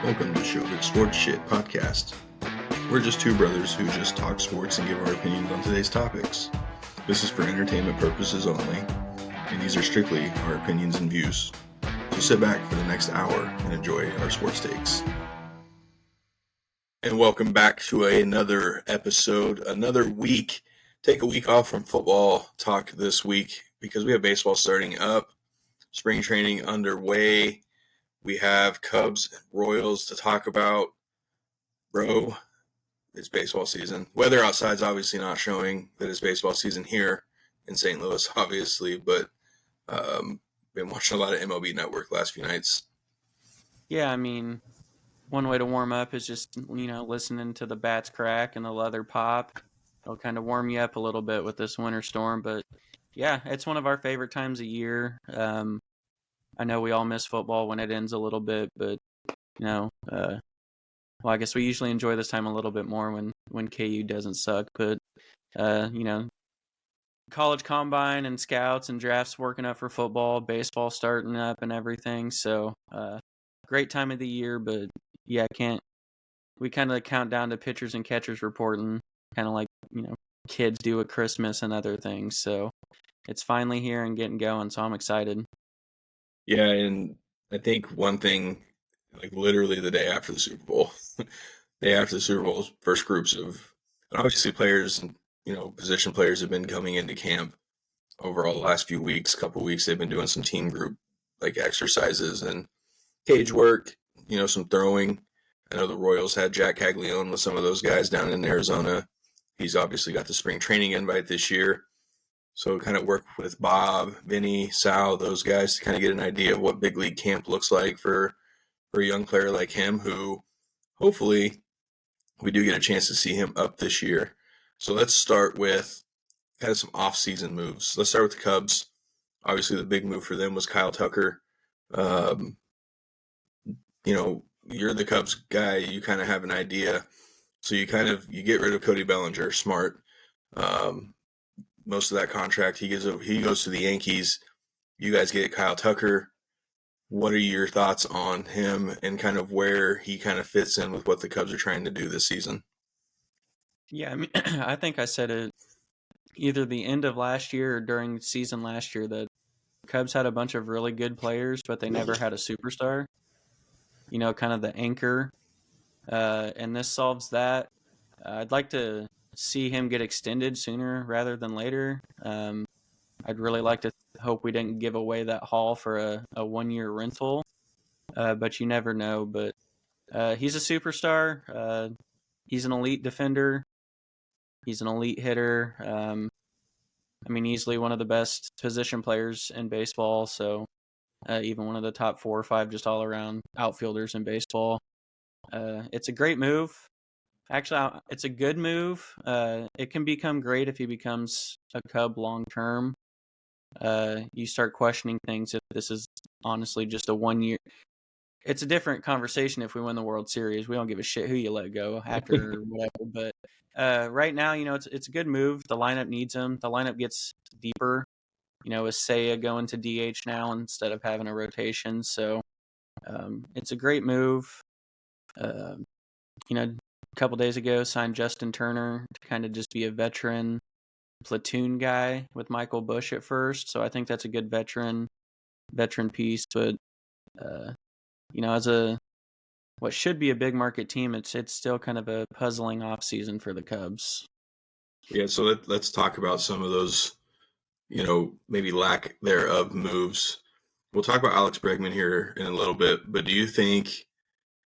Welcome to Shovick Sports Shit Podcast. We're just two brothers who just talk sports and give our opinions on today's topics. This is for entertainment purposes only, and these are strictly our opinions and views. So sit back for the next hour and enjoy our sports takes. And welcome back to another episode, another week. Take a week off from football talk this week because we have baseball starting up, spring training underway. We have Cubs and Royals to talk about. Bro, it's baseball season. Weather outside's obviously not showing that it's baseball season here in St. Louis, obviously, but been watching a lot of MLB Network last few nights. Yeah, I mean, one way to warm up is just, listening to the bats crack and the leather pop. It'll kind of warm you up a little bit with this winter storm, but yeah, it's one of our favorite times of year. I know we all miss football when it ends a little bit, but I guess we usually enjoy this time a little bit more when KU doesn't suck. But college combine and scouts and drafts working up for football, baseball starting up and everything. So great time of the year, but yeah, we kind of count down to pitchers and catchers reporting, kind of like kids do at Christmas and other things. So it's finally here and getting going. So I'm excited. Yeah, and I think one thing, like literally the day after the Super Bowl, first groups of, and obviously players and, position players have been coming into camp over all the last few weeks, couple weeks. They've been doing some team group like exercises and cage work, some throwing. I know the Royals had Jack Caglione with some of those guys down in Arizona. He's obviously got the spring training invite this year. So kind of work with Bob, Vinny, Sal, those guys to kind of get an idea of what big league camp looks like for a young player like him, who hopefully we do get a chance to see him up this year. So let's start with kind of some off-season moves. Let's start with the Cubs. Obviously, the big move for them was Kyle Tucker. You're the Cubs guy. You kind of have an idea. So you get rid of Cody Bellinger, smart. Most of that contract he goes to the Yankees. You guys get Kyle Tucker. What are your thoughts on him and kind of where he kind of fits in with what the Cubs are trying to do this season? Yeah, I mean, I think I said it either the end of last year or during the season last year that Cubs had a bunch of really good players, but they never had a superstar. Kind of the anchor. And this solves that. I'd like to see him get extended sooner rather than later. I'd really like to hope we didn't give away that haul for a 1-year rental, but you never know. But he's a superstar. He's an elite defender. He's an elite hitter. Easily one of the best position players in baseball. So even one of the top 4 or 5 just all around outfielders in baseball. It's a great move. Actually, it's a good move. It can become great if he becomes a Cub long term. You start questioning things if this is honestly just a 1 year. It's a different conversation if we win the World Series. We don't give a shit who you let go after whatever. But right now, it's a good move. The lineup needs him. The lineup gets deeper. With Seiya going to DH now instead of having a rotation. So it's a great move. A couple days ago, signed Justin Turner to kind of just be a veteran platoon guy with Michael Busch at first. So I think that's a good veteran piece. But as what should be a big market team, it's still kind of a puzzling off season for the Cubs. Yeah, so let's talk about some of those, maybe lack thereof moves. We'll talk about Alex Bregman here in a little bit, but do you think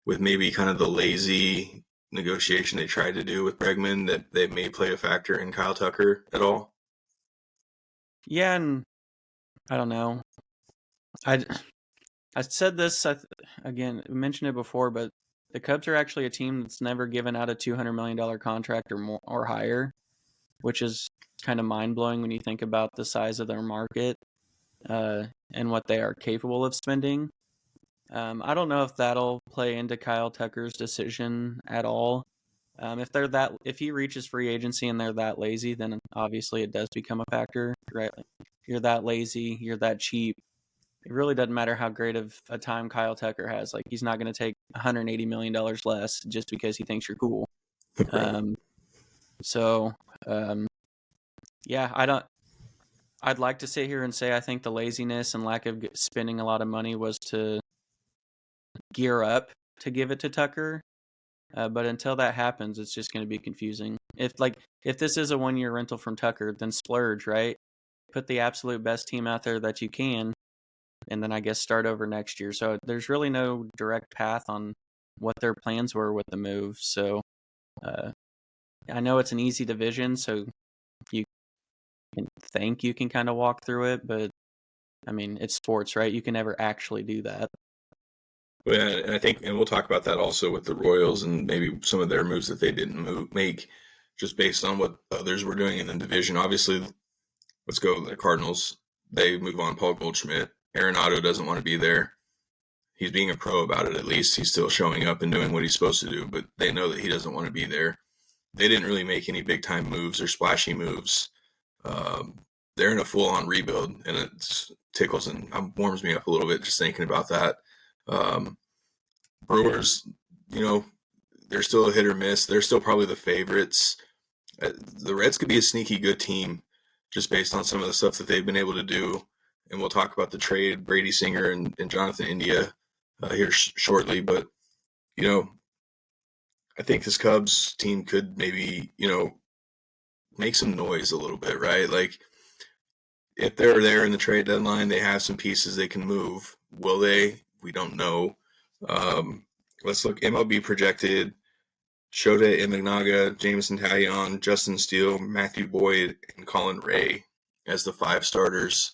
with maybe kind of the lazy negotiation they tried to do with Bregman that they may play a factor in Kyle Tucker at all? Yeah, and I don't know. I said this again, I mentioned it before, but the Cubs are actually a team that's never given out a $200 million contract or more or higher, which is kind of mind-blowing when you think about the size of their market and what they are capable of spending. I don't know if that'll play into Kyle Tucker's decision at all. If he reaches free agency and they're that lazy, then obviously it does become a factor, right? You're that lazy, you're that cheap. it really doesn't matter how great of a time Kyle Tucker has. Like, he's not going to take $180 million less just because he thinks you're cool. Right. So, yeah, I'd like to sit here and say I think the laziness and lack of spending a lot of money was to gear up to give it to Tucker. But until that happens, it's just going to be confusing. If this is a 1-year rental from Tucker, then splurge, right? Put the absolute best team out there that you can, and then I guess start over next year. So there's really no direct path on what their plans were with the move. So I know it's an easy division, so you can think you can kind of walk through it, but I mean, it's sports, right? You can never actually do that. Well, yeah, and I think, and we'll talk about that also with the Royals and maybe some of their moves that they didn't make, just based on what others were doing in the division. Obviously, let's go with the Cardinals. They move on Paul Goldschmidt. Arenado doesn't want to be there. He's being a pro about it, at least. He's still showing up and doing what he's supposed to do, but they know that he doesn't want to be there. They didn't really make any big-time moves or splashy moves. They're in a full-on rebuild, and it tickles and warms me up a little bit just thinking about that. Brewers, they're still a hit or miss. They're still probably the favorites. The Reds could be a sneaky good team just based on some of the stuff that they've been able to do. And we'll talk about the trade, Brady Singer and Jonathan India here shortly. But, I think this Cubs team could maybe, make some noise a little bit, right? Like, if they're there in the trade deadline, they have some pieces they can move. Will they? We don't know. Let's look. MLB projected Shota Imanaga, Jameson Taillon, Justin Steele, Matthew Boyd, and Colin Ray as the 5 starters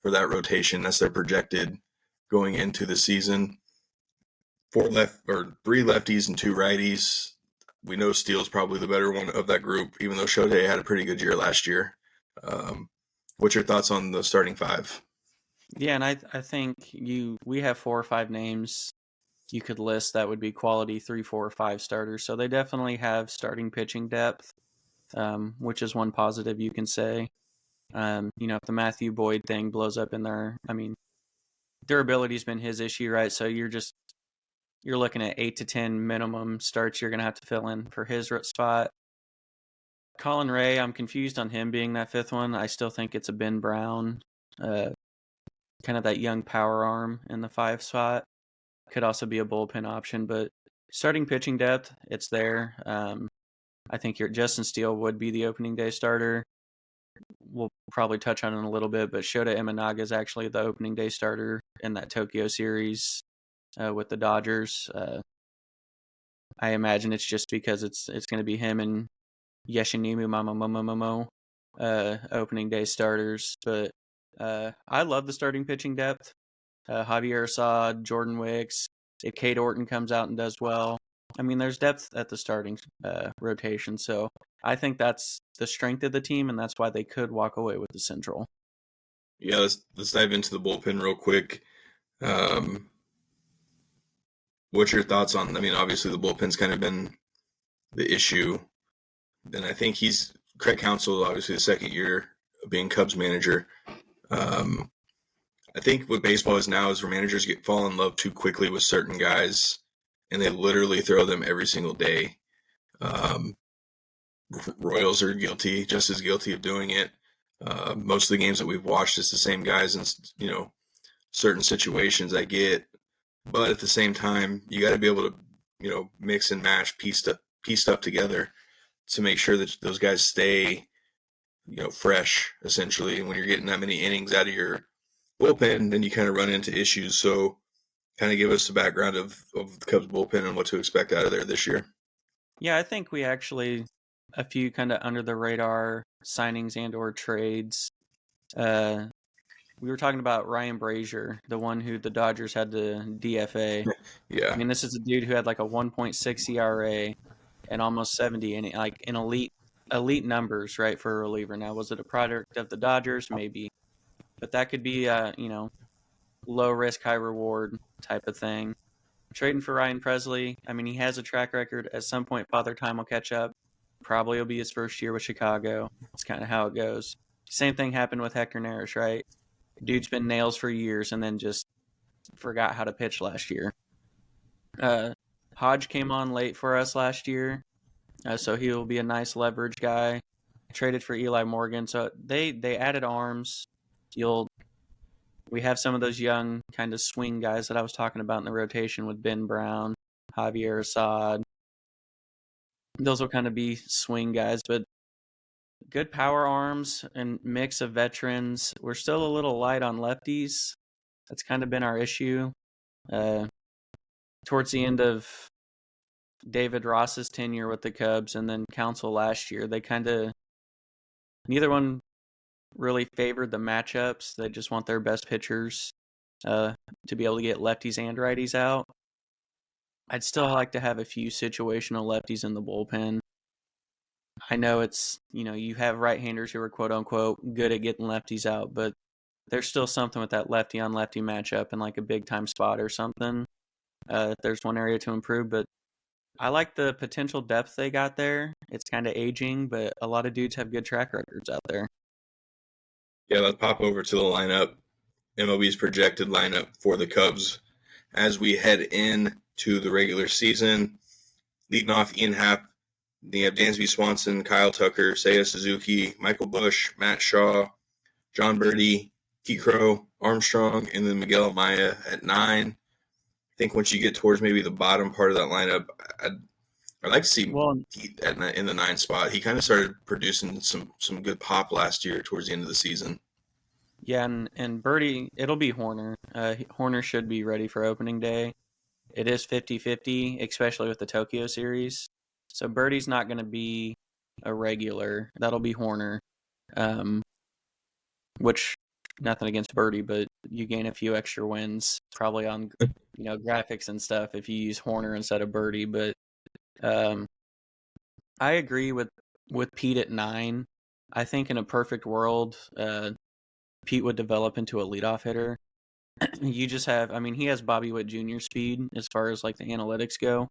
for that rotation. That's their projected going into the season. 3 lefties and 2 righties. We know Steele's probably the better one of that group, even though Shota had a pretty good year last year. What's your thoughts on the starting 5? Yeah, and I think we have 4 or 5 names you could list that would be quality 3, 4, or 5 starters. So they definitely have starting pitching depth, which is one positive you can say. If the Matthew Boyd thing blows up in there, I mean, durability's been his issue, right? So you're looking at 8 to 10 minimum starts you're going to have to fill in for his spot. Colin Ray, I'm confused on him being that 5th one. I still think it's a Ben Brown, kind of that young power arm in the 5 spot. Could also be a bullpen option, but starting pitching depth, it's there. I think your Justin Steele would be the opening day starter. We'll probably touch on it in a little bit, but Shota Imanaga is actually the opening day starter in that Tokyo series with the Dodgers. I imagine it's just because it's going to be him and Yoshinimu Mamamomomo opening day starters. But I love the starting pitching depth. Javier Assad, Jordan Wicks. If Cade Orton comes out and does well, I mean, there's depth at the starting rotation. So I think that's the strength of the team, and that's why they could walk away with the Central. Yeah, let's dive into the bullpen real quick. What's your thoughts on? I mean, obviously the bullpen's kind of been the issue, and I think Craig Counsell, obviously the 2nd year of being Cubs manager. I think what baseball is now is where managers fall in love too quickly with certain guys, and they literally throw them every single day. Royals are just as guilty of doing it. Most of the games that we've watched, it's the same guys in certain situations. I get, but at the same time, you got to be able to mix and match, piece stuff together to make sure that those guys stay fresh. Essentially, and when you're getting that many innings out of your bullpen, then you kind of run into issues. So kind of give us the background of the Cubs bullpen and what to expect out of there this year. Yeah, I think we actually a few kind of under the radar signings and or trades. We were talking about Ryan Brazier, the one who the Dodgers had to DFA. Yeah. I mean, this is a dude who had like a 1.6 ERA and almost 70 in elite numbers, right, for a reliever. Now, was it a product of the Dodgers? Maybe. But that could be low risk, high reward type of thing. Trading for Ryan Presley, I mean, he has a track record. At some point, Father Time will catch up. Probably will be his first year with Chicago. It's kind of how it goes. Same thing happened with Hector Neris, right? Dude's been nails for years and then just forgot how to pitch last year. Hodge came on late for us last year, so he'll be a nice leverage guy. Traded for Eli Morgan, so they added arms. We have some of those young kind of swing guys that I was talking about in the rotation with Ben Brown, Javier Assad. Those will kind of be swing guys, but good power arms and mix of veterans. We're still a little light on lefties. That's kind of been our issue. Towards the end of David Ross's tenure with the Cubs and then Council last year, they kind of neither one really favored the matchups. They just want their best pitchers to be able to get lefties and righties out. I'd still like to have a few situational lefties in the bullpen. I know it's, you have right-handers who are quote-unquote good at getting lefties out, but there's still something with that lefty-on-lefty matchup in like a big-time spot or something. There's one area to improve, but I like the potential depth they got there. It's kind of aging, but a lot of dudes have good track records out there. Yeah, let's pop over to the lineup. MLB's projected lineup for the Cubs as we head in to the regular season. Leading off, Ian Happ. You have Dansby Swanson, Kyle Tucker, Seiya Suzuki, Michael Busch, Matt Shaw, John Birdie, Keith Crow, Armstrong, and then Miguel Amaya at 9. I think once you get towards maybe the bottom part of that lineup, I'd like to see Keith in the 9 spot. He kind of started producing some good pop last year towards the end of the season. Yeah, and Birdie, it'll be Horner. Horner should be ready for opening day. It is 50-50, especially with the Tokyo series. So Birdie's not going to be a regular. That'll be Horner. Which, nothing against Birdie, but you gain a few extra wins probably on graphics and stuff if you use Horner instead of Birdie. But I agree with Pete at 9. I think in a perfect world, Pete would develop into a leadoff hitter. You just have, he has Bobby Witt Jr. speed as far as like the analytics go.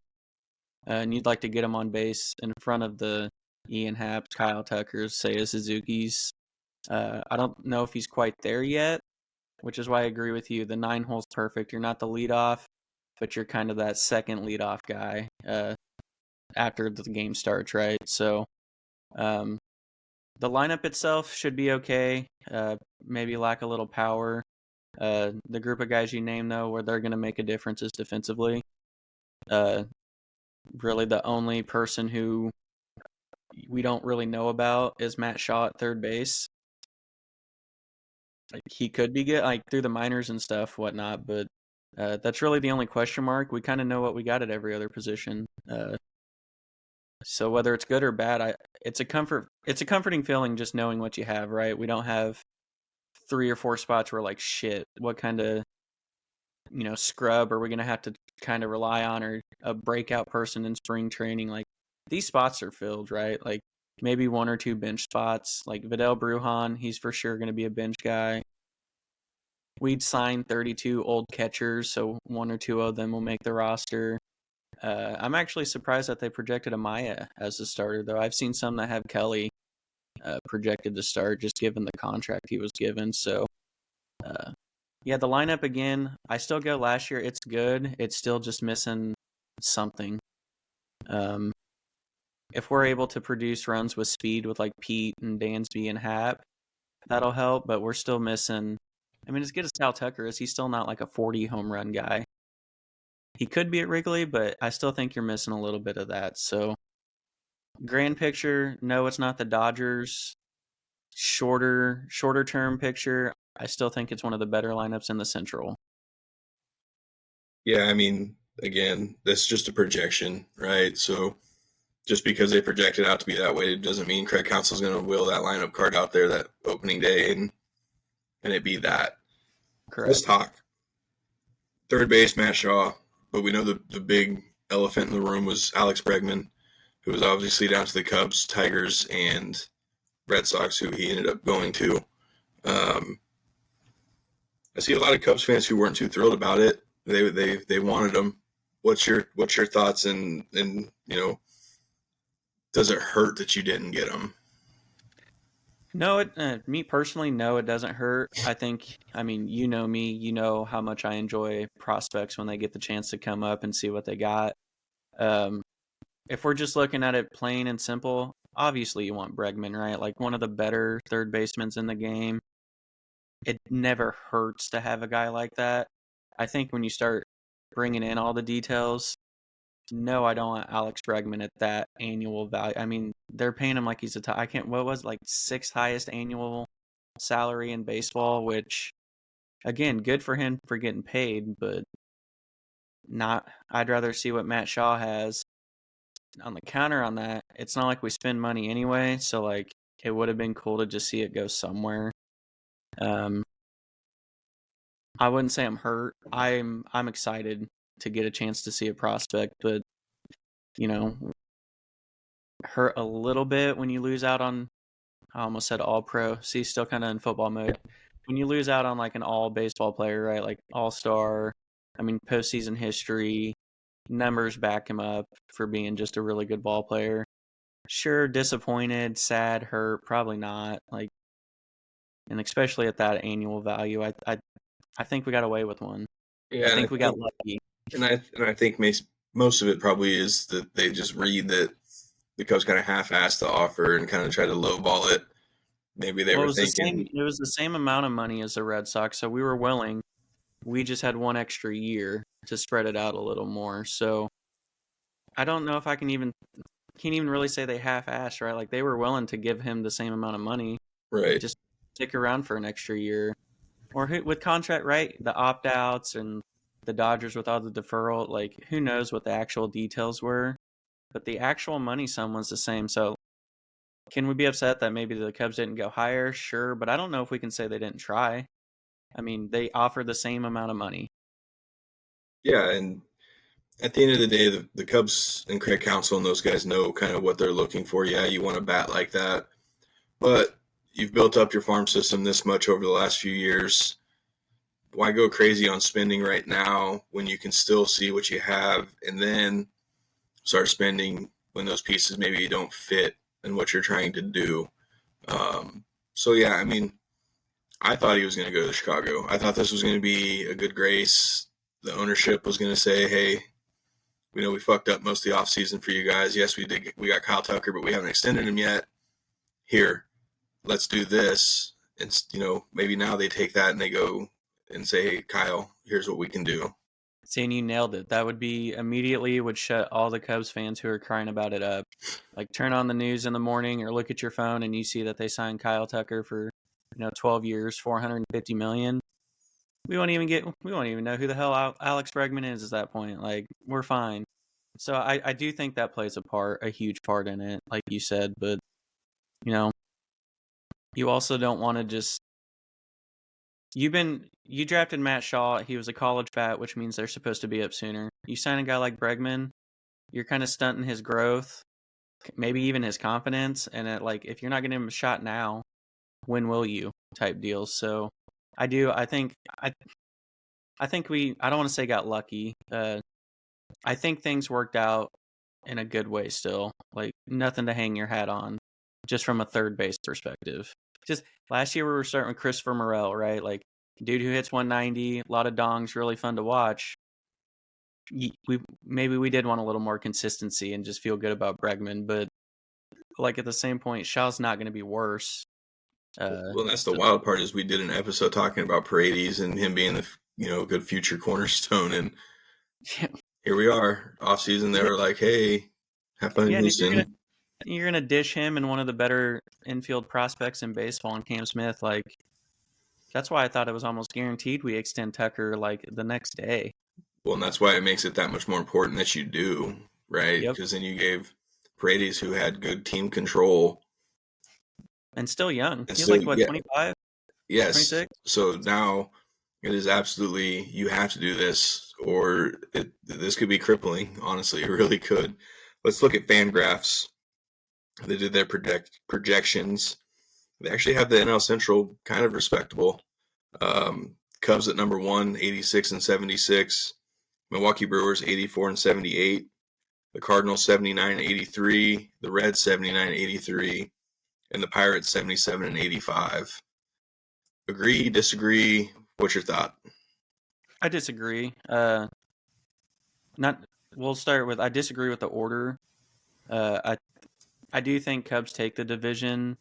And you'd like to get him on base in front of the Ian Happ, Kyle Tuckers, Seiya Suzuki's. I don't know if he's quite there yet, which is why I agree with you. The 9 hole's perfect. You're not the leadoff, but you're kind of that second leadoff guy after the game starts, right? So the lineup itself should be okay. Maybe lack a little power. The group of guys you name, though, where they're going to make a difference is defensively. Really, the only person who we don't really know about is Matt Shaw at third base. He could be good, like through the minors and stuff, whatnot, but that's really the only question mark. We kind of know what we got at every other position. So whether it's good or bad, it's a comforting feeling just knowing what you have, right? We don't have 3 or 4 spots where like shit, what kind of scrub are we gonna have to kind of rely on, or a breakout person in spring training? Like these spots are filled, right? Like maybe 1 or 2 bench spots, like Vidal Brujan, he's for sure going to be a bench guy. We'd signed 32 old catchers, so 1 or 2 of them will make the roster. I'm actually surprised that they projected Amaya as a starter, though. I've seen some that have Kelly projected to start, just given the contract he was given. So, yeah, the lineup again, I still go last year. It's good. It's still just missing something. If we're able to produce runs with speed with like Pete and Dansby and Happ, that'll help, but we're still missing. As good as Kyle Tucker is, he's still not like a 40 home run guy. He could be at Wrigley, but I still think you're missing a little bit of that. So, grand picture, no, it's not the Dodgers. Shorter term picture, I still think it's one of the better lineups in the Central. Yeah, again, that's just a projection, right? So just because they project it out to be that way doesn't mean Craig Counsell's going to wheel that lineup card out there that opening day and it be that. Correct. Let's talk. Third base, Matt Shaw, but we know the big elephant in the room was Alex Bregman, who was obviously down to the Cubs, Tigers, and Red Sox, who he ended up going to. I see a lot of Cubs fans who weren't too thrilled about it. They wanted him. What's your thoughts, and does it hurt that you didn't get him? No, me personally, no, it doesn't hurt. I think, I mean, you know me, you know how much I enjoy prospects when they get the chance to come up and see what they got. Um, if we're just looking at it plain and simple, obviously you want Bregman, right? Like one of the better third basemen in the game. It never hurts to have a guy like that. I think when you start bringing in all the details, no, I don't want Alex Bregman at that annual value. I mean, they're paying him like he's a top, I can't, what was it, like sixth highest annual salary in baseball, which again, good for him for getting paid, but not, I'd rather see what Matt Shaw has. On the counter on that, it's not like we spend money anyway, so like it would have been cool to just see it go somewhere. Um, I wouldn't say I'm hurt. I'm excited to get a chance to see a prospect, but you know, hurt a little bit when you lose out on, I almost said all pro. See, still kind of in football mode. When you lose out on like an all baseball player, right? Like all star, I mean, postseason history, numbers back him up for being just a really good ball player. Sure, disappointed, sad, hurt, probably not. Like, and especially at that annual value, I think we got away with one. I Yeah, and I think we got think lucky. and I think most of it probably is that they just read that the Cubs kind of half-assed the offer and kind of tried to lowball it. Maybe they Well, it were was the same. thinking, It was the same amount of money as the Red Sox, so we were willing. We just had one extra year to spread it out a little more. So I don't know if I can't even really say they half-assed, right? Like they were willing to give him the same amount of money, right? just stick around for an extra year, or with contract, right? The opt-outs and the Dodgers with all the deferral, like who knows what the actual details were, but the actual money sum was the same. So can we be upset that maybe the Cubs didn't go higher? Sure, but I don't know if we can say they didn't try. I mean, they offered the same amount of money. Yeah, and at the end of the day, the Cubs and Craig Counsell and those guys know kind of what they're looking for. Yeah, you want a bat like that, but you've built up your farm system this much over the last few years. Why go crazy on spending right now when you can still see what you have and then start spending when those pieces maybe don't fit in what you're trying to do? So yeah, I mean, I thought he was going to go to Chicago. I thought this was going to be a good grace. The ownership was going to say, "Hey, we know we fucked up most of the offseason for you guys. Yes, we did. We got Kyle Tucker, but we haven't extended him yet. Here, let's do this." And maybe now they take that and they go and say, "Hey, Kyle, here's what we can do." Seeing you nailed it. That would be immediately would shut all the Cubs fans who are crying about it up. Like turn on the news in the morning or look at your phone and you see that they signed Kyle Tucker for 12 years, 450 million. We won't even know who the hell Alex Bregman is at that point. Like we're fine. So I do think that plays a huge part in it, like you said. But you know, you also don't want to just you drafted Matt Shaw. He was a college bat, which means they're supposed to be up sooner. You sign a guy like Bregman, you're kind of stunting his growth, maybe even his confidence. And like if you're not getting him a shot now, when will you? Type deals. So I do. I think I don't want to say got lucky. I think things worked out in a good way still. Like nothing to hang your hat on, just from a third base perspective. Just last year we were starting with Christopher Morel, right? Like dude who hits 190, a lot of dongs, really fun to watch. We did want a little more consistency and just feel good about Bregman, but like at the same point, Shaw's not going to be worse. Well, that's the So wild part is we did an episode talking about Paredes and him being the good future cornerstone, and here we are off season. They yeah, were like, "Hey, have fun in yeah, and Houston." you're gonna dish him and one of the better infield prospects in baseball, and Cam Smith. Like that's why I thought it was almost guaranteed we extend Tucker like the next day. Well, and that's why it makes it that much more important that you do, right? Yep, Because then you gave Paredes, who had good team control, and still young. and He's still, like what yeah, 25, yes. 26. So now it is absolutely you have to do this, or this could be crippling. Honestly, it really could. Let's look at FanGraphs. They did their projections. They actually have the NL Central kind of respectable. Cubs at number 1, 86 and 76. Milwaukee Brewers 84 and 78. The Cardinals 79 and 83. The Reds 79 and 83. and the Pirates 77 and 85. Agree, disagree? What's your thought? I disagree. Not. We'll start with I disagree with the order. I do think Cubs take the division,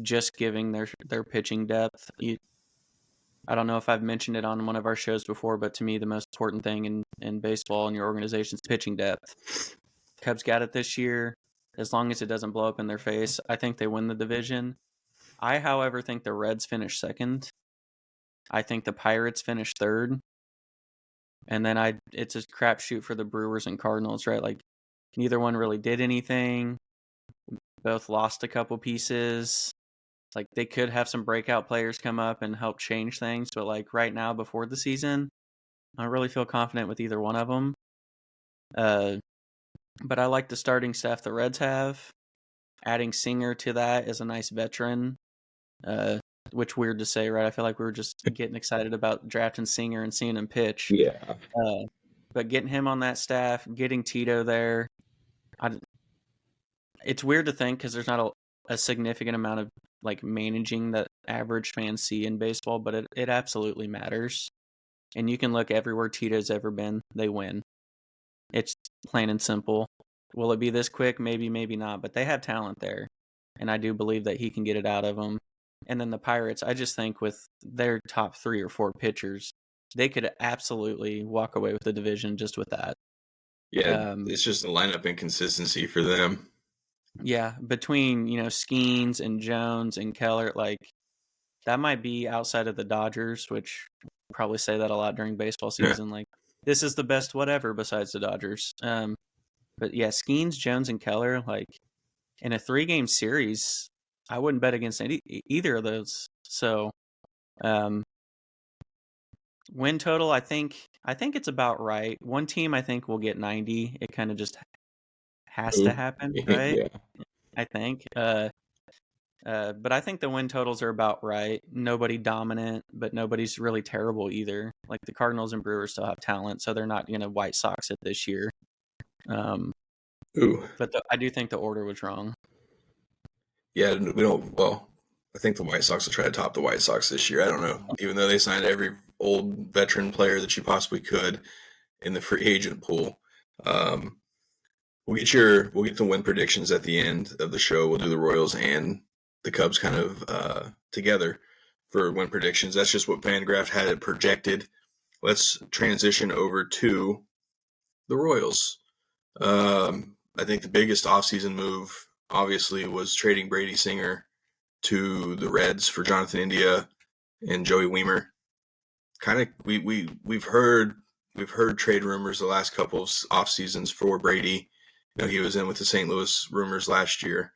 just giving their pitching depth. I don't know if I've mentioned it on one of our shows before, but to me, the most important thing in baseball in your organization is pitching depth. Cubs got it this year. As long as it doesn't blow up in their face, I think they win the division. I, however, think the Reds finish second. I think the Pirates finish third. And then it's a crapshoot for the Brewers and Cardinals, right? Like, neither one really did anything. Both lost a couple pieces. Like, they could have some breakout players come up and help change things. But, like, right now, before the season, I don't really feel confident with either one of them. But I like the starting staff the Reds have. Adding Singer to that is a nice veteran. Which weird to say, right? I feel like we were just getting excited about drafting Singer and seeing him pitch. Yeah. But getting him on that staff, getting Tito there, it's weird to think because there's not a significant amount of like managing that average fans see in baseball, but it absolutely matters. And you can look everywhere Tito's ever been, they win. It's plain and simple. Will it be this quick? Maybe, maybe not. But they have talent there, and I do believe that he can get it out of them. And then the Pirates, I just think with their top 3 or 4 pitchers, they could absolutely walk away with the division just with that. Yeah, it's just a lineup inconsistency for them. Yeah, between Skeens and Jones and Keller, like that might be outside of the Dodgers, which probably say that a lot during baseball season. Like this is the best whatever besides the Dodgers. But yeah, Skeens, Jones, and Keller, like in a 3-game series, I wouldn't bet against either of those. So, win total, I think it's about right. One team I think will get 90. It kind of just has to happen, right? Yeah. I think. But I think the win totals are about right. Nobody dominant, but nobody's really terrible either. Like the Cardinals and Brewers still have talent, so they're not going to White Sox it this year. But I do think the order was wrong. Yeah, we don't. Well, I think the White Sox will try to top the White Sox this year. I don't know. Even though they signed every old veteran player that you possibly could in the free agent pool. We'll get the win predictions at the end of the show. We'll do the Royals and the Cubs kind of together for win predictions. That's just what Fangraph had it projected. Let's transition over to the Royals. I think the biggest offseason move, obviously, was trading Brady Singer to the Reds for Jonathan India and Joey Weimer. Kind of, we've heard trade rumors the last couple of off seasons for Brady. He was in with the St. Louis rumors last year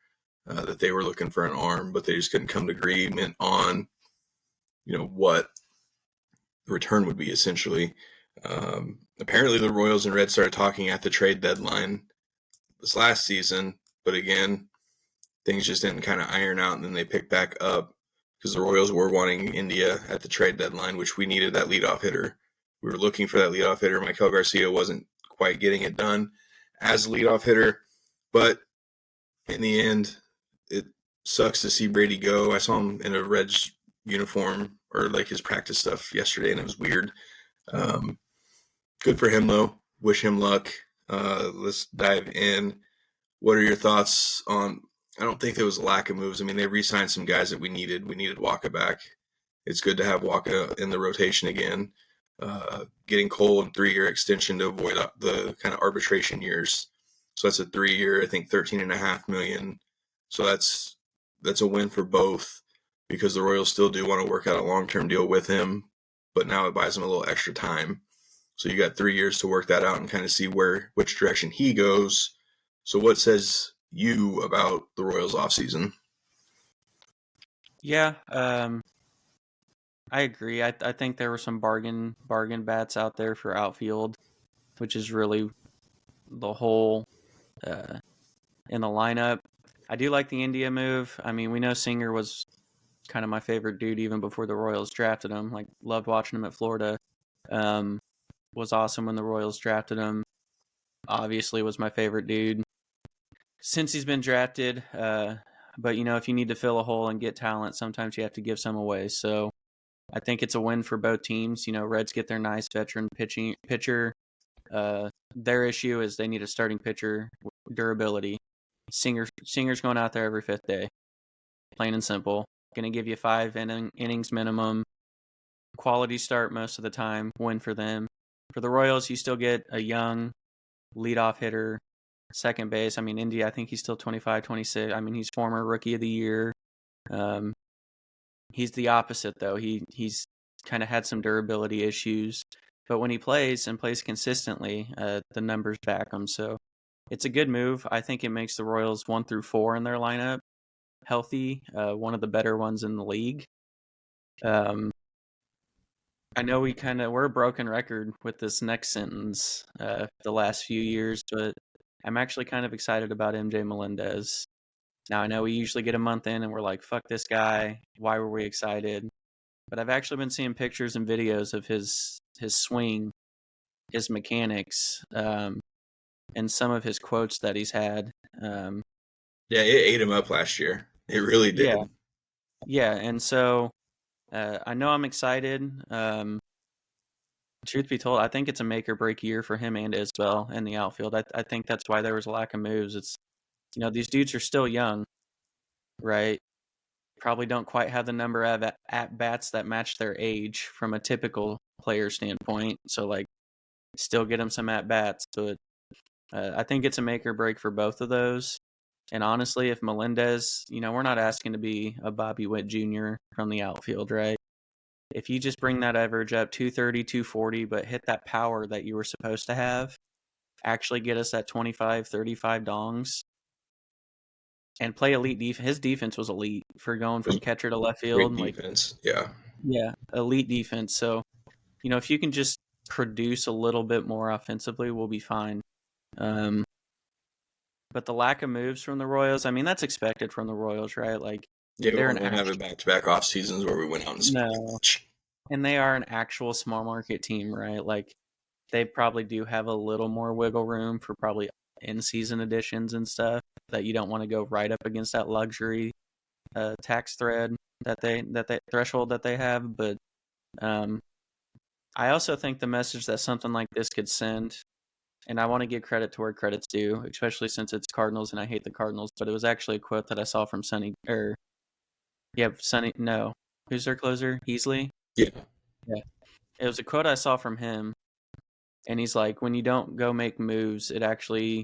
that they were looking for an arm, but they just couldn't come to agreement on, what the return would be. Essentially, apparently the Royals and Reds started talking at the trade deadline this last season, but again, things just didn't kind of iron out, and then they picked back up because the Royals were wanting India at the trade deadline, which we needed that leadoff hitter. We were looking for that leadoff hitter. Michael Garcia wasn't quite getting it done as a leadoff hitter, but in the end, it sucks to see Brady go. I saw him in a Reds uniform or like his practice stuff yesterday, and it was weird. Good for him though. Wish him luck. Let's dive in. What are your thoughts on? I don't think there was a lack of moves. I mean, they re-signed some guys that we needed. We needed Waka back. It's good to have Waka in the rotation again. Getting Cole in 3-year extension to avoid the kind of arbitration years. So that's a 3-year, I think $13.5 million. So that's a win for both because the Royals still do want to work out a long-term deal with him, but now it buys him a little extra time. So you got 3 years to work that out and kind of see which direction he goes. So what says you about the Royals offseason? Yeah, I agree. I think there were some bargain bats out there for outfield, which is really the whole in the lineup. I do like the India move. I mean, we know Singer was kind of my favorite dude even before the Royals drafted him. Like, loved watching him at Florida. Was awesome when the Royals drafted him. Obviously was my favorite dude. Since he's been drafted, But, if you need to fill a hole and get talent, sometimes you have to give some away. So I think it's a win for both teams. Reds get their nice veteran pitcher. Their issue is they need a starting pitcher, durability. Singer's going out there every fifth day, plain and simple. Going to give you 5 innings minimum. Quality start most of the time. Win for them. For the Royals, you still get a young leadoff hitter, second base. Indy, I think he's still 25, 26. He's former Rookie of the Year. He's the opposite, though. He's kind of had some durability issues. But when he plays and plays consistently, the numbers back him. So it's a good move. I think it makes the Royals 1 through 4 in their lineup healthy, one of the better ones in the league. I know we're a broken record with this next sentence the last few years, but I'm actually kind of excited about MJ Melendez. Now, I know we usually get a month in and we're like, fuck this guy. Why were we excited? But I've actually been seeing pictures and videos of his swing, his mechanics, and some of his quotes that he's had. Yeah, it ate him up last year. It really did. Yeah, and so I know I'm excited. Truth be told, I think it's a make or break year for him and Isbell in the outfield. I think that's why there was a lack of moves. It's, these dudes are still young, right? Probably don't quite have the number of at-bats that match their age from a typical player standpoint. So, still get them some at-bats. But I think it's a make or break for both of those. And honestly, if Melendez, we're not asking to be a Bobby Witt Jr. from the outfield, right? If you just bring that average up 230, 240, but hit that power that you were supposed to have, actually get us that 25, 35 dongs, and play elite defense. His defense was elite for going from catcher to left field. Great defense, yeah. Yeah, elite defense. So, if you can just produce a little bit more offensively, we'll be fine. But the lack of moves from the Royals, that's expected from the Royals, right? They're we don't have a back-to-back off seasons where we went out and no. And they are an actual small market team, right? They probably do have a little more wiggle room for probably in-season additions and stuff that you don't want to go right up against that luxury tax thread that they threshold that they have. But I also think the message that something like this could send, and I want to give credit to where credit's due, especially since it's Cardinals and I hate the Cardinals, but it was actually a quote that I saw from Sonny. No. Who's their closer? Heasley? Yeah. It was a quote I saw from him, and he's like, when you don't go make moves, it actually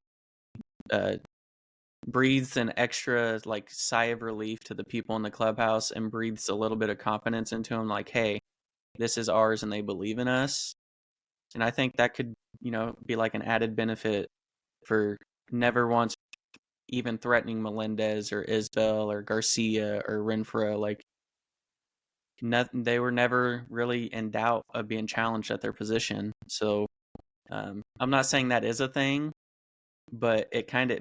breathes an extra sigh of relief to the people in the clubhouse and breathes a little bit of confidence into them, hey, this is ours and they believe in us. And I think that could, be an added benefit for never once even threatening Melendez or Isbell or Garcia or Renfroe. They were never really in doubt of being challenged at their position. So I'm not saying that is a thing, but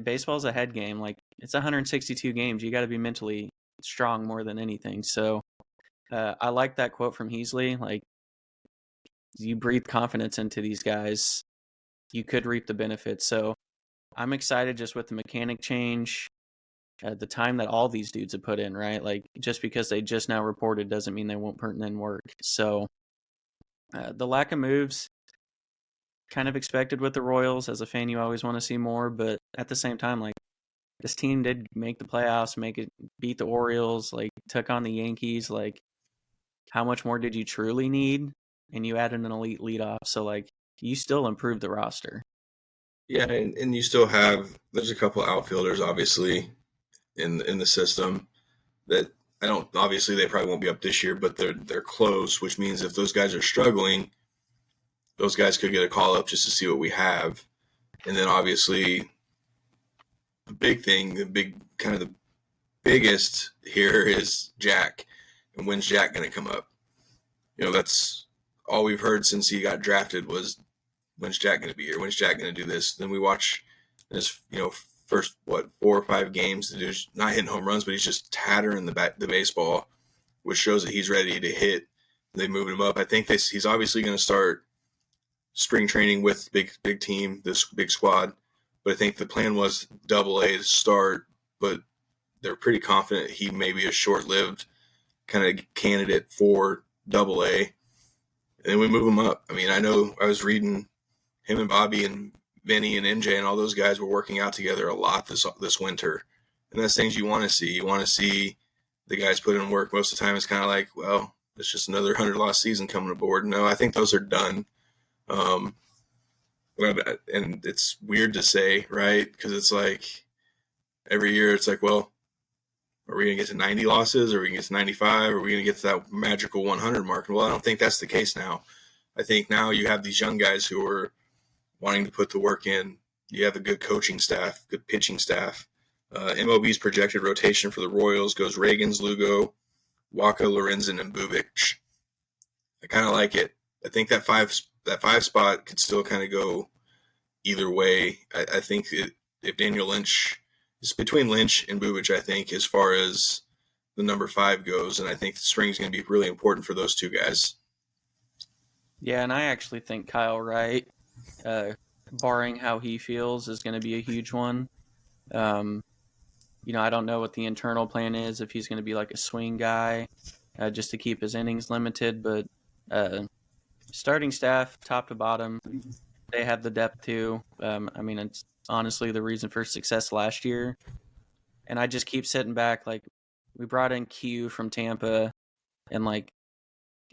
baseball's a head game. It's 162 games. You got to be mentally strong more than anything. So I like that quote from Heasley. You breathe confidence into these guys, you could reap the benefits. So I'm excited just with the mechanic change, the time that all these dudes have put in, right? Just because they just now reported doesn't mean they won't put in work. So the lack of moves, kind of expected with the Royals. As a fan, you always want to see more, but at the same time, this team did make the playoffs, beat the Orioles, took on the Yankees. How much more did you truly need? And you added an elite leadoff, so you still improved the roster. Yeah, and you still there's a couple outfielders obviously in the system that obviously they probably won't be up this year, but they're close, which means if those guys are struggling, those guys could get a call up just to see what we have. And then obviously the biggest here is Jack. And when's Jack going to come up? That's all we've heard since he got drafted was, when's Jack going to be here? When's Jack going to do this? Then we watch his, first, 4 or 5 games. The dude's not hitting home runs, but he's just tattering the baseball, which shows that he's ready to hit. They moved him up. I think he's obviously going to start spring training with big team, this big squad. But I think the plan was Double-A to start, but they're pretty confident he may be a short-lived kind of candidate for Double-A. And then we move him up. I mean, I know I was reading him and Bobby and Vinny and NJ and all those guys were working out together a lot this winter. And that's things you want to see. You want to see the guys put in work. Most of the time it's kind of like, well, it's just another 100-loss season coming aboard. No, I think those are done. And it's weird to say, right? Because it's like every year it's like, well, are we going to get to 90 losses? Or are we going to get to 95? Or are we going to get to that magical 100 mark? Well, I don't think that's the case now. I think now you have these young guys who are wanting to put the work in. You have a good coaching staff, good pitching staff. MLB's projected rotation for the Royals goes Reagans, Lugo, Waka, Lorenzen, and Bubic. I kind of like it. I think that five spot could still kind of go either way. I think if Daniel Lynch is between Lynch and Bubic, I think, as far as the number 5 goes, and I think the spring is going to be really important for those two guys. Yeah, and I actually think Kyle Wright, barring how he feels, is going to be a huge one. I don't know what the internal plan is, if he's going to be like a swing guy just to keep his innings limited, but starting staff, top to bottom, they have the depth too. It's honestly the reason for success last year. And I just keep sitting back, like, we brought in Q from Tampa, and like,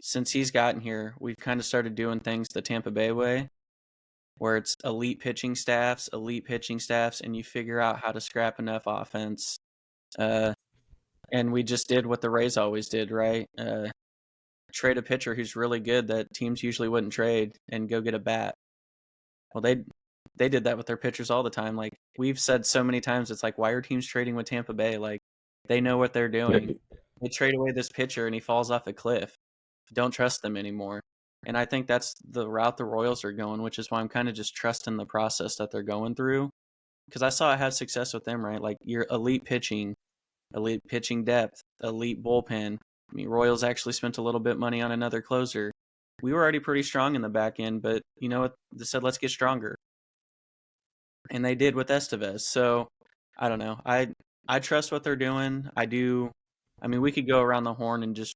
since he's gotten here, we've kind of started doing things the Tampa Bay way, where it's elite pitching staffs, and you figure out how to scrap enough offense. And we just did what the Rays always did, right? Trade a pitcher who's really good that teams usually wouldn't trade and go get a bat. Well, they did that with their pitchers all the time. Like, we've said so many times, it's like, why are teams trading with Tampa Bay? Like, they know what they're doing. They trade away this pitcher and he falls off a cliff. Don't trust them anymore. And I think that's the route the Royals are going, which is why I'm kind of just trusting the process that they're going through. Because I saw it have success with them, right? Like, your elite pitching depth, elite bullpen. I mean, Royals actually spent a little bit of money on another closer. We were already pretty strong in the back end, but you know what? They said, let's get stronger. And they did with Estevez. So, I don't know. I trust what they're doing. I do. I mean, we could go around the horn and just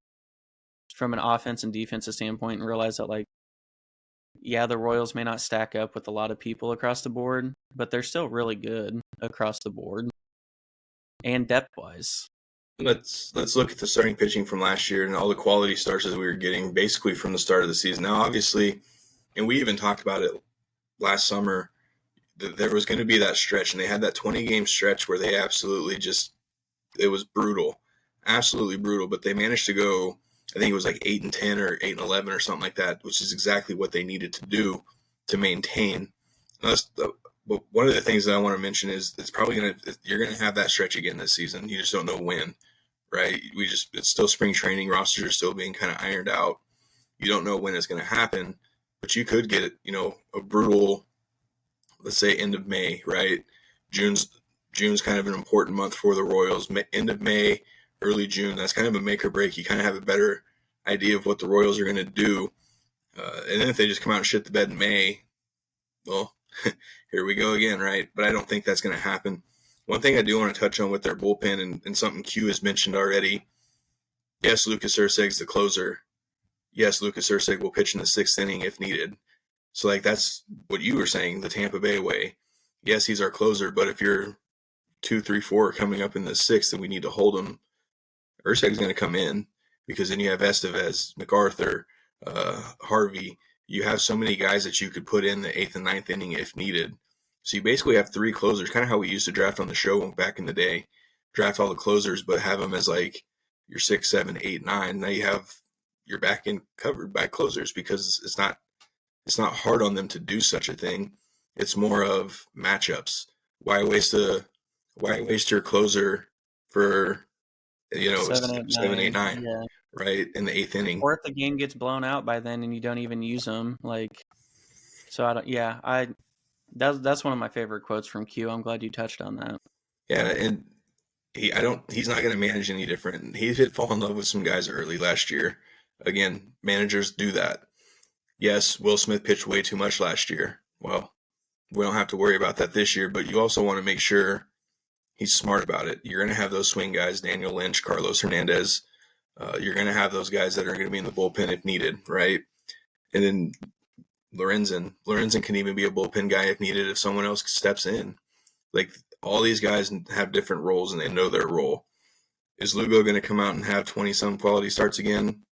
from an offense and defensive standpoint and realize that, like, yeah, the Royals may not stack up with a lot of people across the board, but they're still really good across the board and depth-wise. Let's look at the starting pitching from last year and all the quality starts that we were getting basically from the start of the season. Now, obviously, and we even talked about it last summer, that there was going to be that stretch, and they had that 20-game stretch where they absolutely it was brutal, absolutely brutal, but they managed to go, I think it was like 8-10 or 8-11 or something like that, which is exactly what they needed to do to maintain. But one of the things that I want to mention is you're going to have that stretch again this season. You just don't know when, right? It's still spring training. Rosters are still being kind of ironed out. You don't know when it's going to happen, but you could get, a brutal, let's say, end of May, right? June's kind of an important month for the Royals. End of May, early June, that's kind of a make or break. You kind of have a better idea of what the Royals are going to do. And then if they just come out and shit the bed in May, well, here we go again, right? But I don't think that's going to happen. One thing I do want to touch on with their bullpen and something Q has mentioned already, yes, Lucas Urseg's the closer. Yes, Lucas Urseg will pitch in the 6th inning if needed. So, like, that's what you were saying, the Tampa Bay way. Yes, he's our closer, but if you're 2, 3, 4 coming up in the 6th and we need to hold him, Urseg's going to come in because then you have Estevez, MacArthur, Harvey. You have so many guys that you could put in the 8th and 9th inning if needed. So you basically have 3 closers, kind of how we used to draft on the show back in the day. Draft all the closers, but have them as like your 6, 7, 8, 9. Now you have your back end covered by closers because it's not hard on them to do such a thing. It's more of matchups. Why waste your closer for 7, 8, 9, yeah, right, in the 8th inning? Or if the game gets blown out by then and you don't even use them, like, so I don't. Yeah, that's one of my favorite quotes from Q. I'm glad you touched on that. Yeah, and he's not going to manage any different. He did fall in love with some guys early last year. Again, managers do that. Yes, Will Smith pitched way too much last year. Well, we don't have to worry about that this year, but you also want to make sure He's smart about it. You're going to have those swing guys, Daniel Lynch, Carlos Hernandez. You're going to have those guys that are going to be in the bullpen if needed, right? And then Lorenzen can even be a bullpen guy if needed if someone else steps in. Like, all these guys have different roles and they know their role. Is Lugo going to come out and have 20-some quality starts again?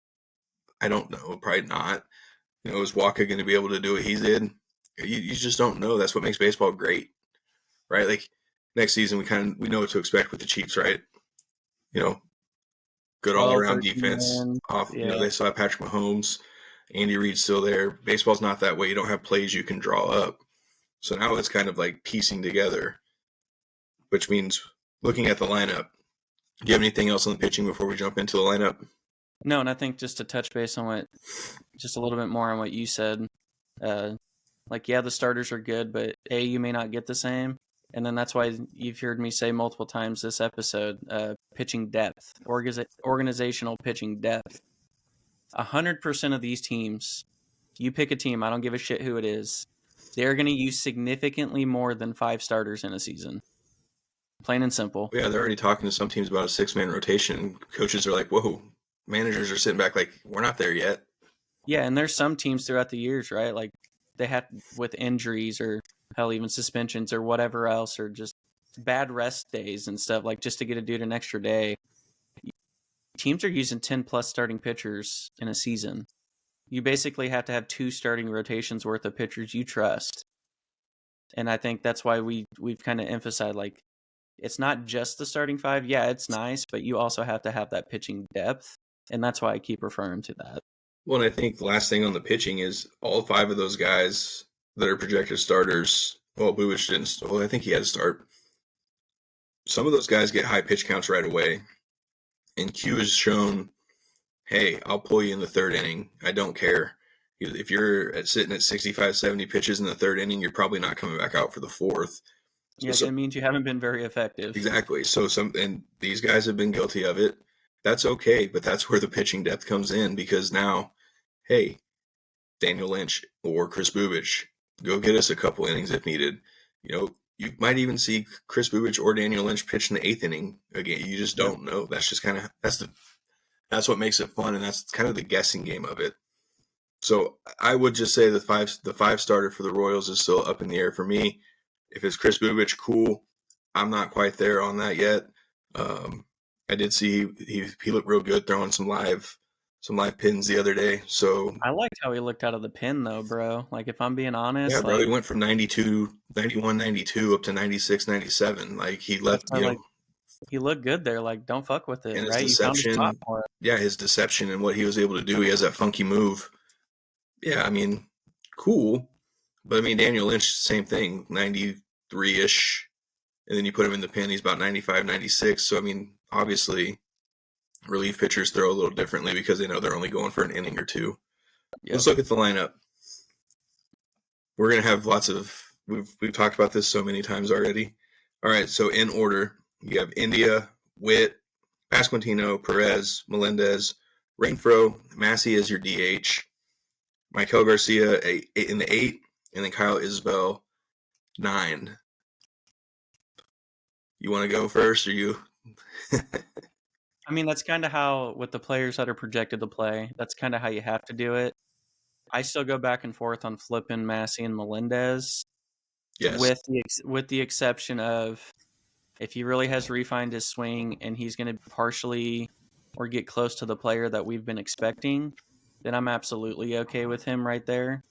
I don't know. Probably not. Is Waka going to be able to do what he did? You just don't know. That's what makes baseball great, right? Like, next season, we know what to expect with the Chiefs, right? Good all-around defense. They still have Patrick Mahomes. Andy Reid's still there. Baseball's not that way. You don't have plays you can draw up. So now it's kind of like piecing together, which means looking at the lineup. Do you have anything else on the pitching before we jump into the lineup? No, and I think just to touch base on just a little bit more on what you said, the starters are good, but you may not get the same. And then that's why you've heard me say multiple times this episode, pitching depth, organizational pitching depth. 100% of these teams, you pick a team, I don't give a shit who it is, they're going to use significantly more than 5 starters in a season. Plain and simple. Yeah, they're already talking to some teams about a 6-man rotation. Coaches are like, whoa. Managers are sitting back like, we're not there yet. Yeah, and there's some teams throughout the years, right? Like, they had with injuries or hell, even suspensions or whatever else, or just bad rest days and stuff, like just to get a dude an extra day. Teams are using 10+ starting pitchers in a season. You basically have to have 2 starting rotations worth of pitchers you trust. And I think that's why we've kind of emphasized, like, it's not just the starting 5. Yeah, it's nice, but you also have to have that pitching depth. And that's why I keep referring to that. Well, and I think the last thing on the pitching is all 5 of those guys that are projected starters. Well, Bubic didn't. Well, I think he had to start. Some of those guys get high pitch counts right away. And Q has shown, hey, I'll pull you in the 3rd inning. I don't care. If you're sitting at 65, 70 pitches in the 3rd inning, you're probably not coming back out for the 4th. So it means you haven't been very effective. Exactly. And these guys have been guilty of it. That's okay, but that's where the pitching depth comes in, because now, hey, Daniel Lynch or Chris Bubic, go get us a couple innings if needed. You might even see Chris Bubic or Daniel Lynch pitch in the 8th inning again. You just don't know. That's just kind of that's what makes it fun, and that's kind of the guessing game of it. So I would just say the 5 starter for the Royals is still up in the air for me. If it's Chris Bubic, cool. I'm not quite there on that yet. I did see he looked real good throwing some live pins the other day. So I liked how he looked out of the pin, though, bro. Like, if I'm being honest. Yeah, bro, he went from 91, 92 up to 96, 97. Like, he left, he looked good there. Like, don't fuck with it, and right? His deception, his deception and what he was able to do. He has that funky move. Yeah, I mean, cool. But, I mean, Daniel Lynch, same thing, 93-ish. And then you put him in the pen, he's about 95, 96. So, I mean, obviously, relief pitchers throw a little differently because they know they're only going for an inning or 2. Yep. Let's look at the lineup. We're going to have lots of – we've talked about this so many times already. All right, so in order, you have India, Witt, Pasquantino, Perez, Melendez, Renfroe, Massey as your DH, Michael Garcia in the 8, and then Kyle Isbell, 9. You want to go first, or you? I mean, that's kind of how, with the players that are projected to play, that's kind of how you have to do it. I still go back and forth on flipping Massey and Melendez. Yes. With the exception of if he really has refined his swing and he's going to partially or get close to the player that we've been expecting, then I'm absolutely okay with him right there.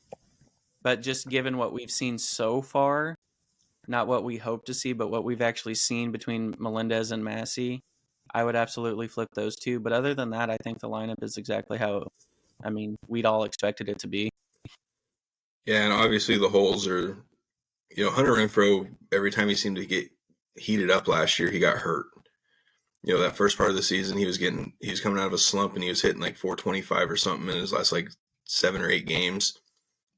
But just given what we've seen so far, not what we hope to see, but what we've actually seen between Melendez and Massey, I would absolutely flip those 2. But other than that, I think the lineup is exactly how, we'd all expected it to be. Yeah, and obviously the holes are, Hunter Renfroe, every time he seemed to get heated up last year, he got hurt. That first part of the season, he was coming out of a slump and he was hitting like 425 or something in his last like 7 or 8 games.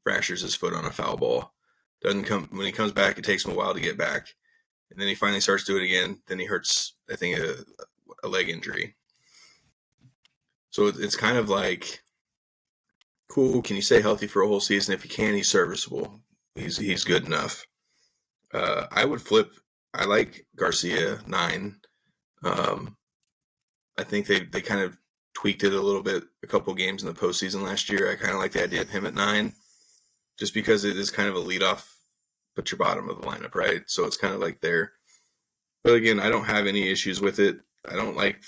Fractures his foot on a foul ball. When he comes back, it takes him a while to get back. And then he finally starts to do it again. Then he hurts, I think, a leg injury. So it's kind of like, cool, can you stay healthy for a whole season? If he can, he's serviceable. He's good enough. I would flip I like Garcia 9. Um, I think they kind of tweaked it a little bit a couple games in the postseason last year. I kind of like the idea of him at 9, just because it is kind of a leadoff, but your bottom of the lineup, right? So it's kind of like there. But again, I don't have any issues with it. I don't like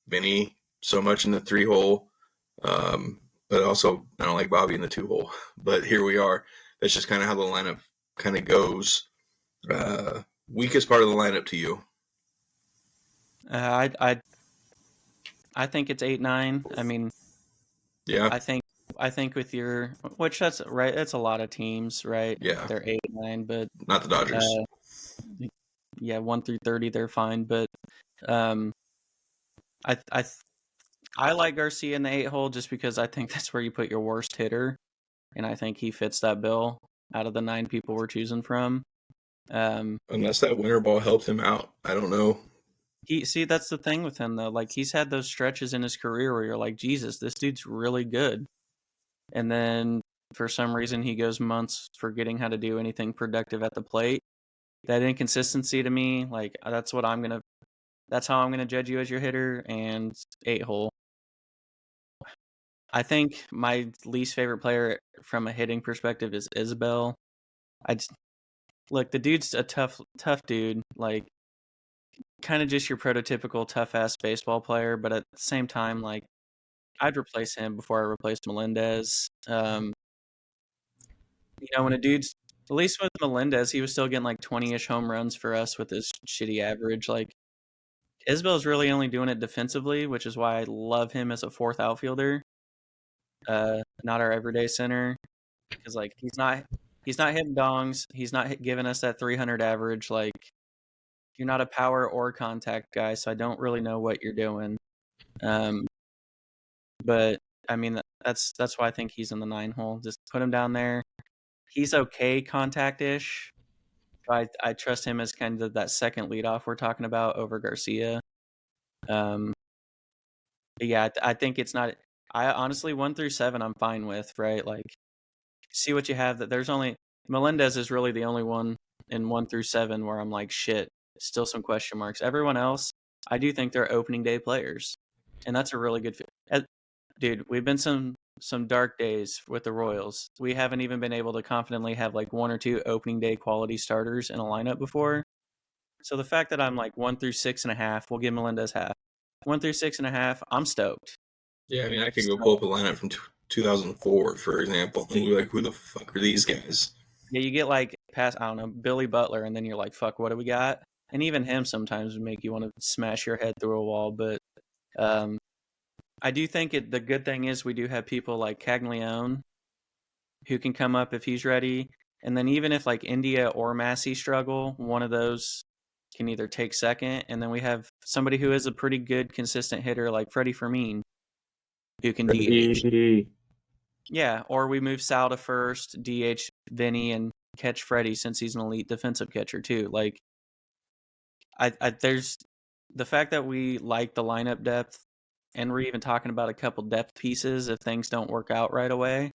Vinny so much in the 3-hole, but also I don't like Bobby in the 2-hole. But here we are. That's just kind of how the lineup kind of goes. Weakest part of the lineup to you? I think it's 8-9. I mean, Yeah, I think with your, which that's right, that's a lot of teams, right? yeah, They're 8-9, but not the Dodgers. yeah, 1 through 30 they're fine. But um, I like Garcia in the 8-hole just because I think that's where you put your worst hitter, and I think he fits that bill out of the 9 people we're choosing from. Unless that winter ball helped him out, I don't know. That's the thing with him though. Like he's had those stretches in his career where you're like, Jesus, this dude's really good, and then for some reason he goes months forgetting how to do anything productive at the plate. That inconsistency to me, like that's how I'm gonna judge you as your hitter. And 8-hole. I think my least favorite player from a hitting perspective is Isabel. Look, the dude's a tough dude, like kind of just your prototypical tough ass baseball player, but at the same time, like I'd replace him before I replaced Melendez. When a dude's at least with Melendez, he was still getting like 20-ish home runs for us with his shitty average. Like Isbell's really only doing it defensively, which is why I love him as a fourth outfielder, not our everyday center, because like he's not hitting dongs, he's not giving us that 300 average. Like you're not a power or contact guy, so I don't really know what you're doing. But I mean that's why I think he's in the 9-hole. Just put him down there. He's okay contact-ish. I trust him as kind of that second leadoff we're talking about over Garcia. But yeah, I think it's not. I honestly 1 through 7 I'm fine with, right? Like see what you have. That there's only Melendez is really the only one in 1 through 7 where I'm like shit. Still some question marks. Everyone else, I do think they're opening day players, and that's a really good. Dude, we've been some dark days with the Royals. We haven't even been able to confidently have like 1 or 2 opening day quality starters in a lineup before. So the fact that I'm like 1 through 6.5, we'll give Melendez half. 1 through 6.5, I'm stoked. Yeah, I mean, I could go pull up a lineup from 2004, for example, and you're like, who the fuck are these guys? Yeah, you get like past, I don't know, Billy Butler, and then you're like, fuck, what do we got? And even him sometimes would make you want to smash your head through a wall. But I do think the good thing is we do have people like Caglione who can come up if he's ready. And then even if like India or Massey struggle, one of those can either take second. And then we have somebody who is a pretty good, consistent hitter like Freddie Fermin who can DH. Yeah, or we move Sal to first, DH Vinny, and catch Freddie since he's an elite defensive catcher too. Like, there's the fact that we like the lineup depth, and we're even talking about a couple depth pieces if things don't work out right away,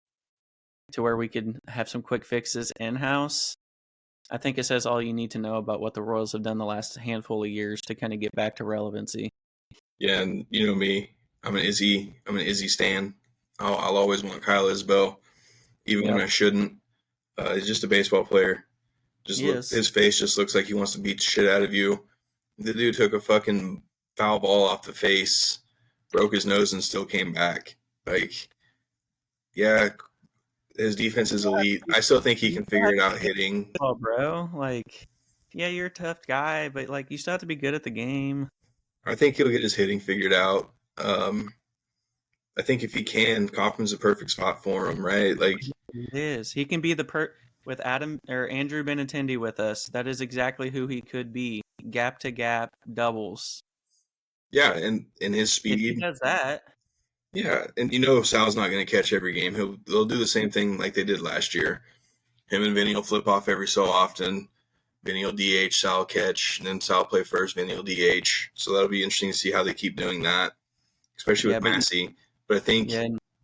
to where we could have some quick fixes in house. I think it says all you need to know about what the Royals have done the last handful of years to kind of get back to relevancy. Yeah, and you know me, I'm an Izzy stan. I'll always want Kyle Isbell, even when I shouldn't. He's just a baseball player. His face just looks like he wants to beat the shit out of you. The dude took a fucking foul ball off the face, broke his nose, and still came back. Like, yeah, his defense is elite. I still think he can figure it out hitting. Oh, bro, like, yeah, you're a tough guy, but like, you still have to be good at the game. I think he'll get his hitting figured out. I think if he can, Kaufman's a perfect spot for him, right? Like, it is. He can be with Adam or Andrew Benintendi with us. That is exactly who he could be. Gap to gap doubles. Yeah, and his speed. If he does that. Yeah, and you know Sal's not going to catch every game. They'll do the same thing like they did last year. Him and Vinny will flip off every so often. Vinny will DH, Sal catch, and then Sal play first, Vinny will DH. So that'll be interesting to see how they keep doing that, especially with Massey. But I think,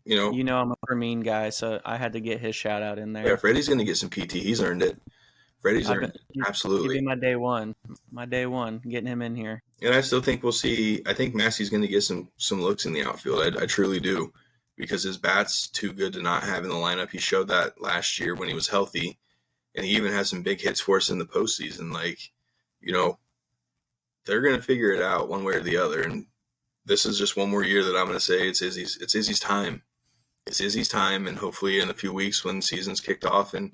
you know I'm a Fermin guy, so I had to get his shout out in there. Yeah, Freddie's going to get some PT. He's earned it. Freddie's I've been, earned it. he'd be Absolutely. my day one. My day one, getting him in here. And I still think we'll see. I think Massey's going to get some looks in the outfield. I truly do, because his bat's too good to not have in the lineup. He showed that last year when he was healthy, and he even had some big hits for us in the postseason. Like, you know, they're going to figure it out one way or the other. And this is just one more year that I'm going to say it's Izzy's time. It's Izzy's time, and hopefully in a few weeks when the season's kicked off and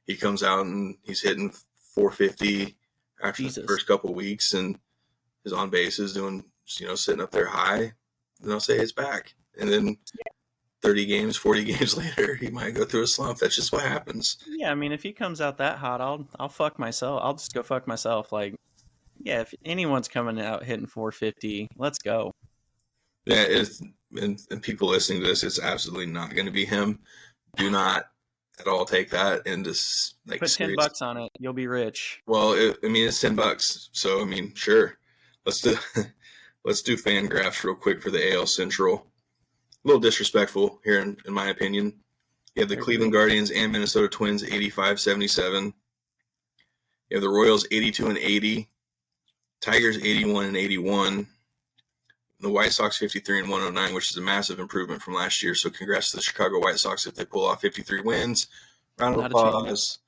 he comes out and he's hitting 450 after the Jesus. first couple of weeks and his on base is doing, sitting up there high, then I'll say it's back. And then 30 games, 40 games later, he might go through a slump. That's just what happens. Yeah, I mean, if he comes out that hot, I'll fuck myself. I'll just go fuck myself. Like, yeah, if anyone's coming out hitting 450, let's go. Yeah, and people listening to this, it's absolutely not going to be him. Do not at all take that and just like Put $10 on it, you'll be rich. Well, it's $10, so I mean, sure. Let's do let's do fan graphs real quick for the AL Central. A little disrespectful here, in my opinion. You have the Cleveland Guardians and Minnesota Twins 85-77. You have the Royals 82-80, Tigers 81-81, the White Sox 53-109, which is a massive improvement from last year. So congrats to the Chicago White Sox if they pull off 53 wins. Round of applause.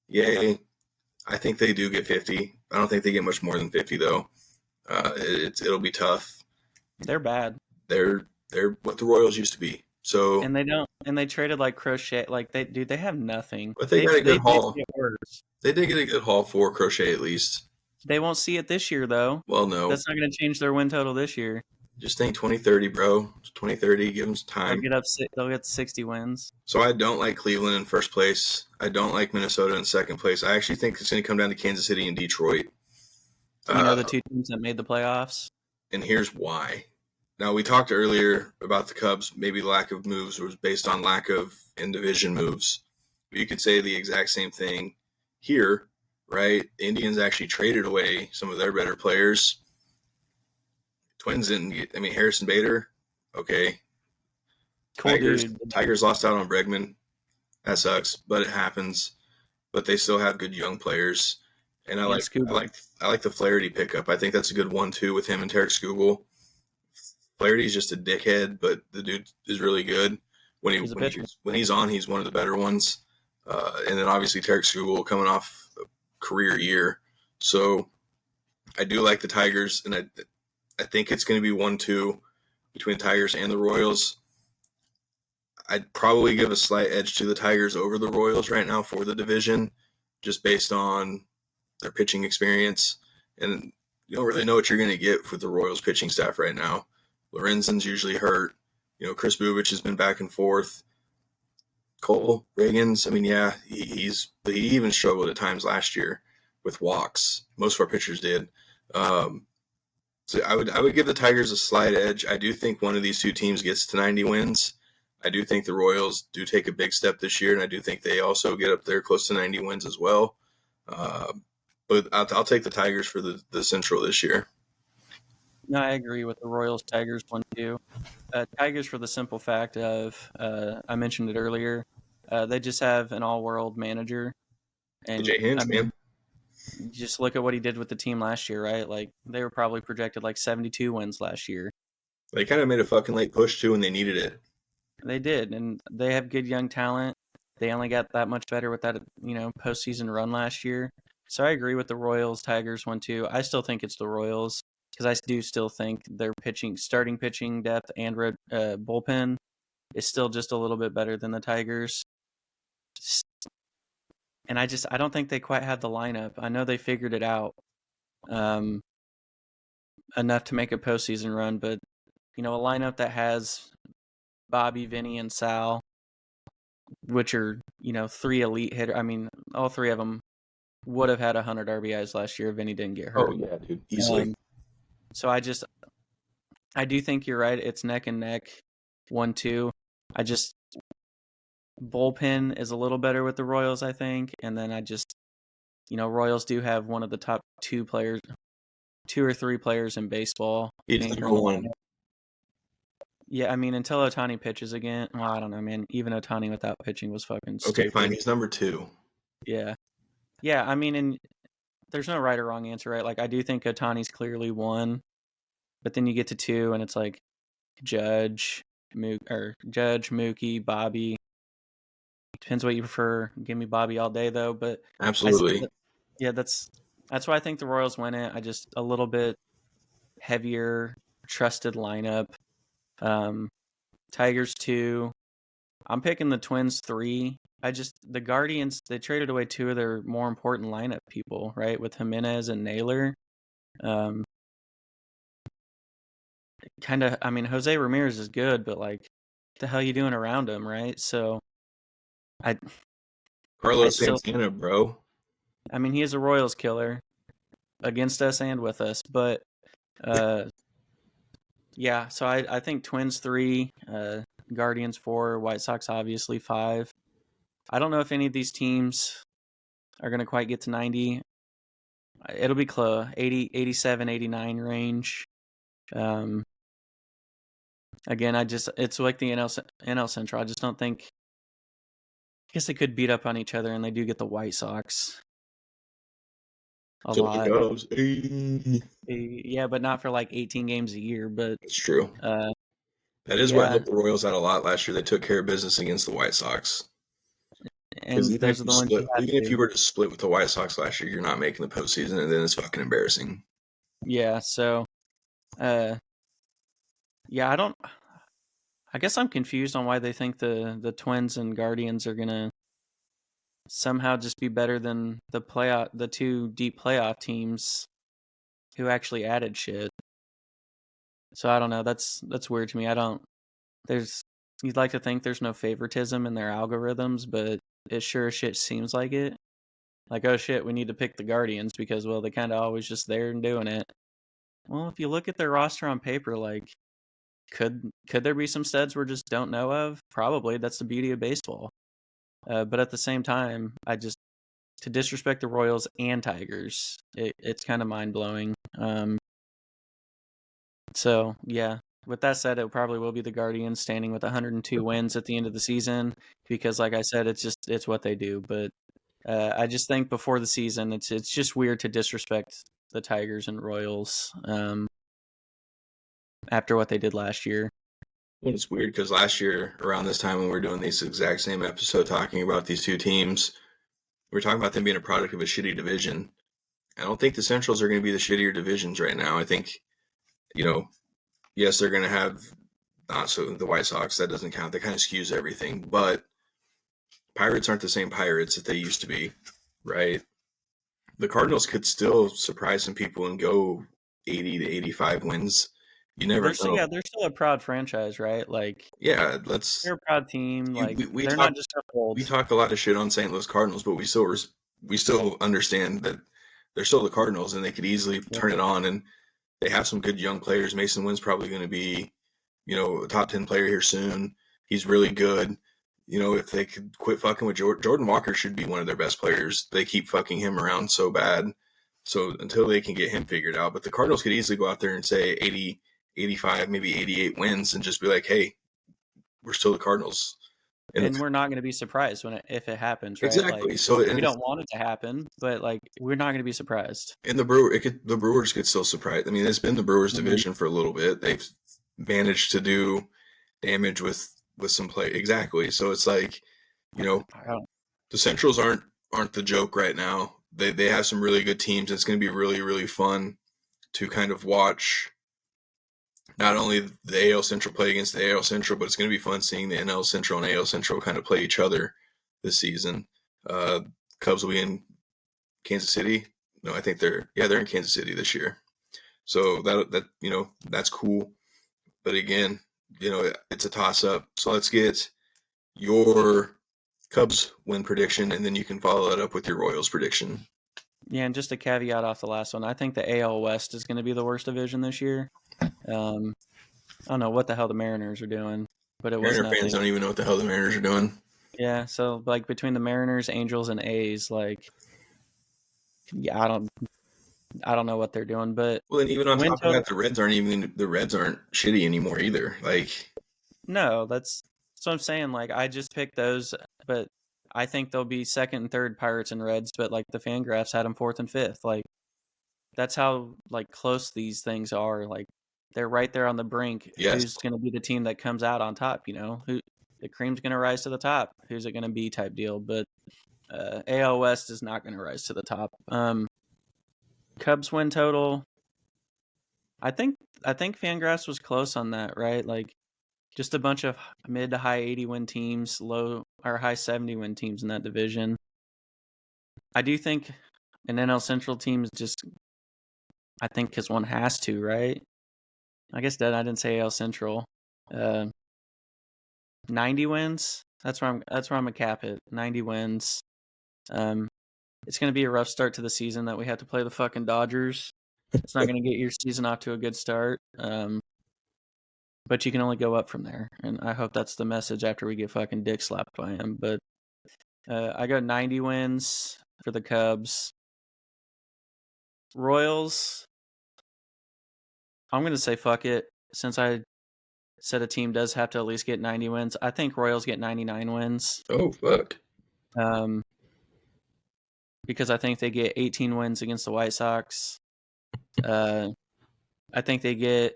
Yay. I think they do get 50. I don't think they get much more than 50 though. It'll be tough. They're bad. They're what the Royals used to be. So and they traded like Crochet. Like they have nothing. But they got a good haul. Worse. They did get a good haul for Crochet at least. They won't see it this year though. Well, no. That's not going to change their win total this year. Just think 2030, bro. 2030, give them time. They'll get 60 wins. So I don't like Cleveland in first place. I don't like Minnesota in second place. I actually think it's going to come down to Kansas City and Detroit. The two teams that made the playoffs. And here's why. Now, we talked earlier about the Cubs. Maybe lack of moves was based on lack of in-division moves. But you could say the exact same thing here, right? The Indians actually traded away some of their better players. Twins didn't get, Harrison Bader, okay. Cool dude. Tigers lost out on Bregman. That sucks, but it happens. But they still have good young players. And I like the Flaherty pickup. I think that's a good 1-2 with him and Tarek Skubal. Flaherty's just a dickhead, but the dude is really good. When he's on, he's one of the better ones. And then obviously Tarek Skubal coming off a career year. So I do like the Tigers, and I think it's going to be 1-2 between the Tigers and the Royals. I'd probably give a slight edge to the Tigers over the Royals right now for the division, just based on their pitching experience. And you don't really know what you're going to get with the Royals pitching staff right now. Lorenzen's usually hurt. Chris Bubich has been back and forth. Cole Reagans, he even struggled at times last year with walks. Most of our pitchers did. So I would give the Tigers a slight edge. I do think one of these two teams gets to 90 wins. I do think the Royals do take a big step this year, and I do think they also get up there close to 90 wins as well. But I'll take the Tigers for the Central this year. No, I agree with the Royals. Tigers 1-2. Tigers for the simple fact of I mentioned it earlier. They just have an all-world manager, and AJ Hinch, man. Just look at what he did with the team last year, right? Like they were probably projected like 72 wins last year. They kind of made a fucking late push too, and they needed it. They did, and they have good young talent. They only got that much better with that, postseason run last year. So I agree with the Royals. Tigers 1-2. I still think it's the Royals because I do still think their starting pitching depth and bullpen is still just a little bit better than the Tigers. And I don't think they quite have the lineup. I know they figured it out enough to make a postseason run, but a lineup that has Bobby, Vinny, and Sal, which are three elite hitters. All three of them would have had 100 RBIs last year if Vinny didn't get hurt. Oh yeah, dude, easily. So I do think you're right. It's neck and neck, 1-2. Bullpen is a little better with the Royals, I think. And then Royals do have one of the top two or three players in baseball. He's number one. Yeah, until Ohtani pitches again. Well, I don't know, man. Even Ohtani without pitching was fucking stupid. Okay, fine. He's number two. Yeah. Yeah, I mean, and there's no right or wrong answer, right? Like, I do think Otani's clearly one, but then you get to two, and it's like Judge, Mookie, Bobby. Depends what you prefer. Give me Bobby all day, though. But Absolutely. yeah, that's why I think the Royals win it. I just a little bit heavier, trusted lineup. Tigers 2. I'm picking the Twins 3. The Guardians, they traded away two of their more important lineup people, right? With Jimenez and Naylor. I mean, Jose Ramirez is good, but like, what the hell are you doing around him, right? So I Carlos still, Santana, bro. I mean, he is a Royals killer against us and with us, but yeah. So I think Twins 3, Guardians 4, White Sox obviously 5. I don't know if any of these teams are going to quite get to 90. It'll be close, 80, 87, 89 range. Again, it's like the NL Central. I just don't think. I guess they could beat up on each other, and they do get the White Sox a So it lot. goes. Hey. Yeah, but not for like 18 games a year. But It's true. That is what yeah, helped the Royals out a lot last year. They took care of business against the White Sox. and Because even those if are you the ones you split, have even if to. you were to split with the White Sox last year, you're not making the postseason, and then it's fucking embarrassing. Yeah, so, yeah, I guess I'm confused on why they think the Twins and Guardians are gonna somehow just be better than the two deep playoff teams who actually added shit. So I don't know. That's weird to me. I don't. There's You'd like to think there's no favoritism in their algorithms, but it sure as shit seems like it. Like, oh shit, we need to pick the Guardians because, well, they kind of always just there and doing it. Well, if you look at their roster on paper, like, could there be some studs we just don't know of? Probably. That's the beauty of baseball. But at the same time, to disrespect the Royals and Tigers, it's kind of mind blowing. So yeah. With that said, it probably will be the Guardians standing with 102 wins at the end of the season because, like I said, it's what they do. But I just think before the season, it's just weird to disrespect the Tigers and Royals after what they did last year. Well, it's weird because last year, around this time when we were doing this exact same episode talking about these two teams, we were talking about them being a product of a shitty division. I don't think the Centrals are going to be the shittier divisions right now. I think, yes, they're going to have not so the White Sox. That doesn't count. That kind of skews everything. But Pirates aren't the same Pirates that they used to be, right? The Cardinals could still surprise some people and go 80 to 85 wins. You never know. They're still a proud franchise, right? Like, Yeah, they're a proud team. Like, we they're talk not just old. we talk a lot of shit on St. Louis Cardinals, but we still understand that they're still the Cardinals and they could easily turn it on, and they have some good young players. Mason Wynn's probably going to be, a top 10 player here soon. He's really good. If they could quit fucking with Jordan Walker should be one of their best players. They keep fucking him around so bad. So until they can get him figured out, but the Cardinals could easily go out there and say 80, 85, maybe 88 wins and just be like, hey, we're still the Cardinals. And we're not going to be surprised if it happens, right? Exactly. Like, So we don't want it to happen, but like, we're not going to be surprised. And the Brewers could still surprise. I mean, it's been the Brewers division for a little bit. They've managed to do damage with some play. Exactly. So it's like, the Centrals aren't the joke right now. They have some really good teams. It's going to be really, really fun to kind of watch not only the AL Central play against the AL Central, but it's going to be fun seeing the NL Central and AL Central kind of play each other this season. Cubs will be in Kansas City. No, I think they're in Kansas City this year. So that's cool. But again, it's a toss up. So let's get your Cubs win prediction, and then you can follow that up with your Royals prediction. Yeah, and just a caveat off the last one, I think the AL West is going to be the worst division this year. I don't know what the hell the Mariners are doing, but it was nothing. Fans don't even know what the hell the Mariners are doing. Yeah, so like between the Mariners, Angels, and A's, like, yeah, I don't know what they're doing, but and even on top of that, the Reds aren't shitty anymore either. Like, no, that's what I'm saying. Like, I just picked those, but I think they'll be second and third, Pirates and Reds, but like the Fangraphs had them fourth and fifth. Like that's how like close these things are. Like they're right there on the brink. Yes. Who's going to be the team that comes out on top? Who the cream's going to rise to the top? Who's it going to be? Type deal. But AL West is not going to rise to the top. Cubs win total. I think Fangraphs was close on that, right? Like just a bunch of mid to high 80 win teams, low or high 70 win teams in that division. I do think an NL Central team is just, I think because one has to, right? I guess that I didn't say AL Central. 90 wins. That's where I'm gonna cap it. 90 wins. It's gonna be a rough start to the season that we have to play the fucking Dodgers. It's not gonna get your season off to a good start. But you can only go up from there, and I hope that's the message after we get fucking dick slapped by him. But I got 90 wins for the Cubs. Royals, I'm going to say fuck it. Since I said a team does have to at least get 90 wins, I think Royals get 99 wins. Oh, fuck. Because I think they get 18 wins against the White Sox. I think they're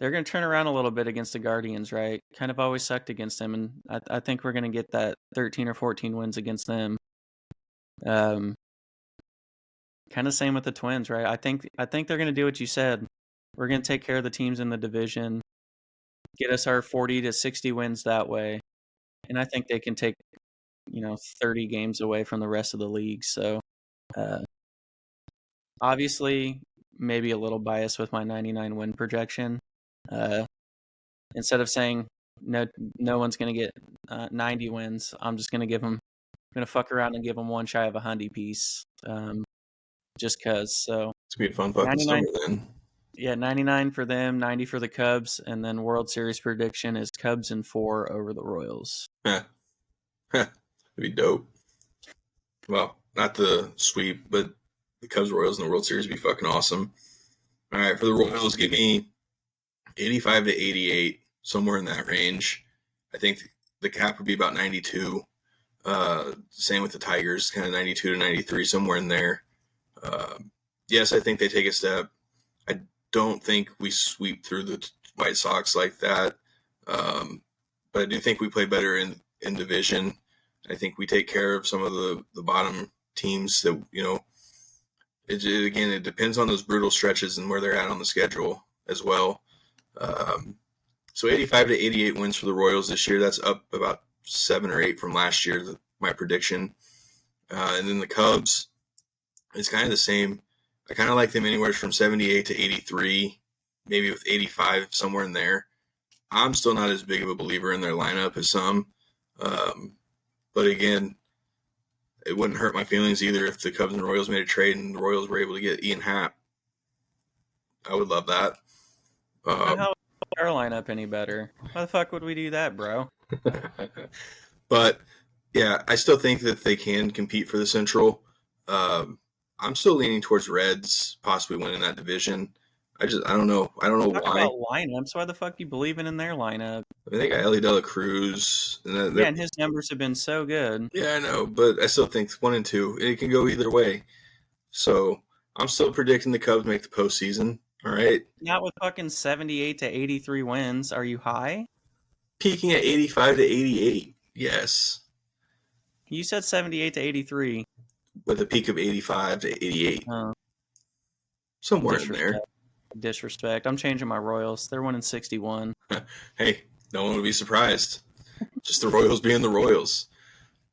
going to turn around a little bit against the Guardians, right? Kind of always sucked against them, and I think we're going to get that 13 or 14 wins against them. Kind of same with the Twins, right? I think they're going to do what you said. We're going to take care of the teams in the division, get us our 40 to 60 wins that way, and I think they can take 30 games away from the rest of the league. So, obviously, maybe a little biased with my 99 win projection. Instead of saying no one's going to get 90 wins, I'm just going to fuck around and give them one shy of a hundy piece, just because. So it's gonna be a fun fucking summer then. Yeah, 99 for them, 90 for the Cubs, and then World Series prediction is Cubs in 4 over the Royals. That'd be dope. Well, not the sweep, but the Cubs Royals in the World Series would be fucking awesome. All right, for the Royals, give me 85 to 88, somewhere in that range. I think the cap would be about 92. Same with the Tigers, kind of 92 to 93, somewhere in there. Yes, I think they take a step. I don't think we sweep through the White Sox like that. But I do think we play better in division. I think we take care of some of the bottom teams that, it depends on those brutal stretches and where they're at on the schedule as well. So 85 to 88 wins for the Royals this year. That's up about 7 or 8 from last year, my prediction. And then the Cubs, it's kind of the same. I kind of like them anywhere from 78 to 83, maybe with 85 somewhere in there. I'm still not as big of a believer in their lineup as some. But again, it wouldn't hurt my feelings either if the Cubs and Royals made a trade and the Royals were able to get Ian Happ. I would love that. How would our lineup any better? Why the fuck would we do that, bro? But yeah, I still think that they can compete for the Central. I'm still leaning towards Reds possibly winning that division. I don't know. I don't know Talk why. about lineups. Why the fuck you believing in their lineup? I mean, they got Ellie De La Cruz. And his numbers have been so good. Yeah, I know, but I still think 1 and 2. It can go either way. So I'm still predicting the Cubs make the postseason. All right. Not with fucking 78 to 83 wins. Are you high? Peaking at 85 to 88. Yes. You said 78 to 83. With a peak of 85 to 88. Somewhere in there. Disrespect. I'm changing my Royals. They're winning 61. Hey, no one would be surprised. Just the Royals being the Royals.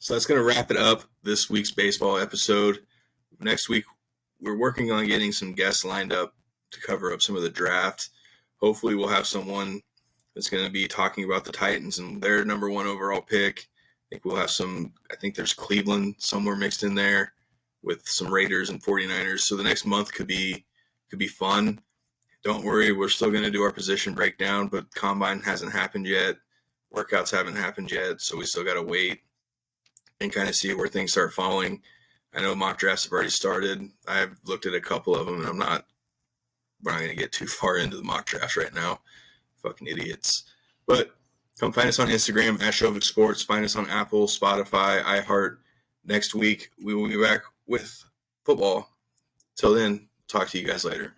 So that's going to wrap it up this week's baseball episode. Next week, we're working on getting some guests lined up to cover up some of the draft. Hopefully we'll have someone that's going to be talking about the Titans and their number 1 overall pick. I think there's Cleveland somewhere mixed in there with some Raiders and 49ers. So the next month could be fun. Don't worry, we're still going to do our position breakdown, but combine hasn't happened yet. Workouts haven't happened yet, so we still got to wait and kind of see where things start falling. I know mock drafts have already started. I've looked at a couple of them, and we're not going to get too far into the mock drafts right now. Fucking idiots. But Come find us on Instagram at Shovick Sports. Find us on Apple, Spotify, iHeart. Next week, we will be back with football. Till then, talk to you guys later.